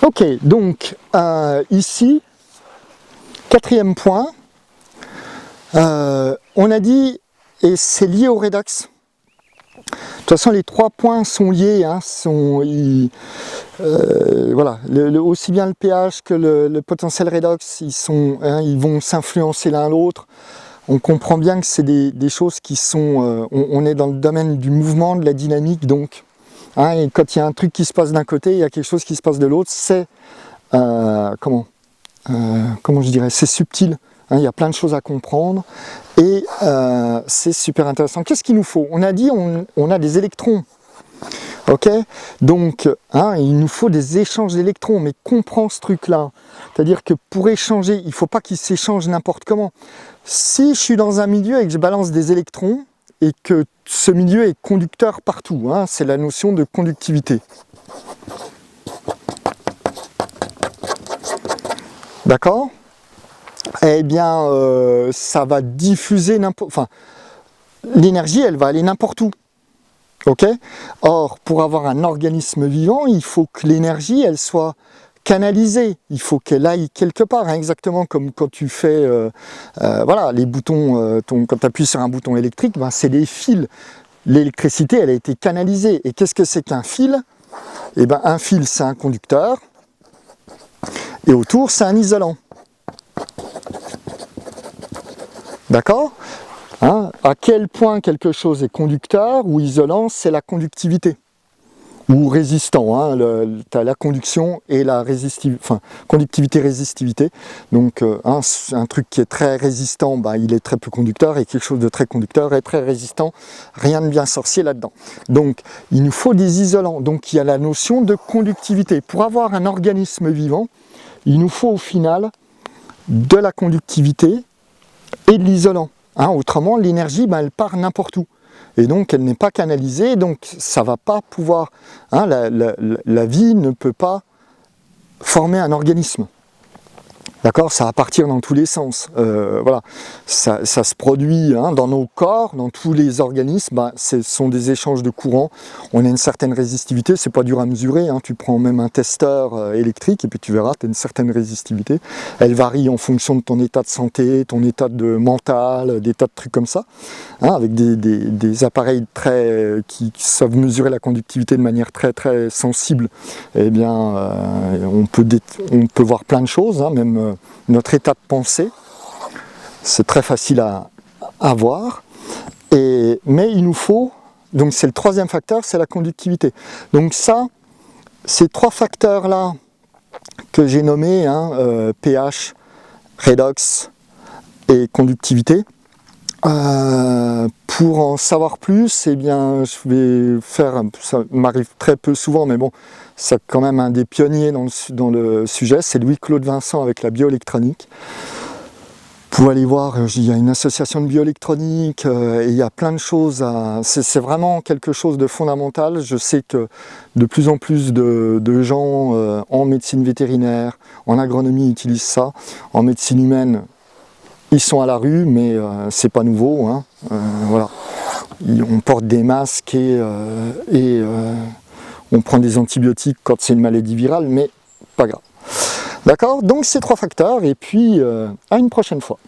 Ok, donc ici, quatrième point, on a dit, et c'est lié au redox. De toute façon, les trois points sont liés, hein, voilà, aussi bien le pH que le potentiel redox, ils vont s'influencer l'un l'autre. On comprend bien que c'est des choses qui sont, on est dans le domaine du mouvement, de la dynamique, donc, hein, et quand il y a un truc qui se passe d'un côté, il y a quelque chose qui se passe de l'autre, c'est, comment je dirais, c'est subtil, hein, il y a plein de choses à comprendre, et c'est super intéressant. Qu'est-ce qu'il nous faut? On a dit, on a des électrons. Ok, donc hein, il nous faut des échanges d'électrons, mais comprends ce truc-là. C'est-à-dire que pour échanger, il ne faut pas qu'ils s'échangent n'importe comment. Si je suis dans un milieu et que je balance des électrons, et que ce milieu est conducteur partout, hein, c'est la notion de conductivité. D'accord? Eh bien, ça va diffuser n'importe... Enfin, l'énergie, elle va aller n'importe où. Ok? Or, pour avoir un organisme vivant, il faut que l'énergie, elle soit canalisée. Il faut qu'elle aille quelque part, hein, exactement comme quand tu fais, voilà, les boutons, quand tu appuies sur un bouton électrique, ben, c'est des fils. L'électricité, elle a été canalisée. Et qu'est-ce que c'est qu'un fil? Eh ben, un fil, c'est un conducteur, et autour, c'est un isolant. D'accord? Hein, à quel point quelque chose est conducteur ou isolant, c'est la conductivité. Ou résistant, hein, tu as la conduction et la conductivité-résistivité. Donc un truc qui est très résistant, bah, il est très peu conducteur, et quelque chose de très conducteur est très résistant. Rien de bien sorcier là-dedans. Donc il nous faut des isolants. Donc il y a la notion de conductivité. Pour avoir un organisme vivant, il nous faut au final de la conductivité et de l'isolant. Hein, autrement, l'énergie, bah, elle part n'importe où. Et donc, elle n'est pas canalisée, donc ça ne va pas pouvoir... Hein, la vie ne peut pas former un organisme. D'accord? Ça va partir dans tous les sens. Voilà. Ça se produit, hein, dans nos corps, dans tous les organismes. Bah, ce sont des échanges de courant. On a une certaine résistivité. C'est pas dur à mesurer. Hein. Tu prends même un testeur électrique et puis tu verras, tu as une certaine résistivité. Elle varie en fonction de ton état de santé, ton état de mental, des tas de trucs comme ça. Hein, avec des appareils qui savent mesurer la conductivité de manière très très sensible. Eh bien, on peut voir plein de choses, hein, même notre état de pensée, c'est très facile à voir, mais il nous faut, donc c'est le troisième facteur, c'est la conductivité. Donc ça, ces trois facteurs-là que j'ai nommés, hein, pH, redox et conductivité, pour en savoir plus, eh bien, je vais faire, ça m'arrive très peu souvent, mais bon, c'est quand même un des pionniers dans le sujet, c'est Louis-Claude Vincent avec la bioélectronique. Pour aller voir, il y a une association de bioélectronique, et il y a plein de choses, c'est vraiment quelque chose de fondamental. Je sais que de plus en plus de gens en médecine vétérinaire, en agronomie utilisent ça, en médecine humaine, ils sont à la rue, mais c'est pas nouveau, hein. Voilà. On porte des masques et on prend des antibiotiques quand c'est une maladie virale, mais pas grave. D'accord? Donc ces trois facteurs, et puis à une prochaine fois.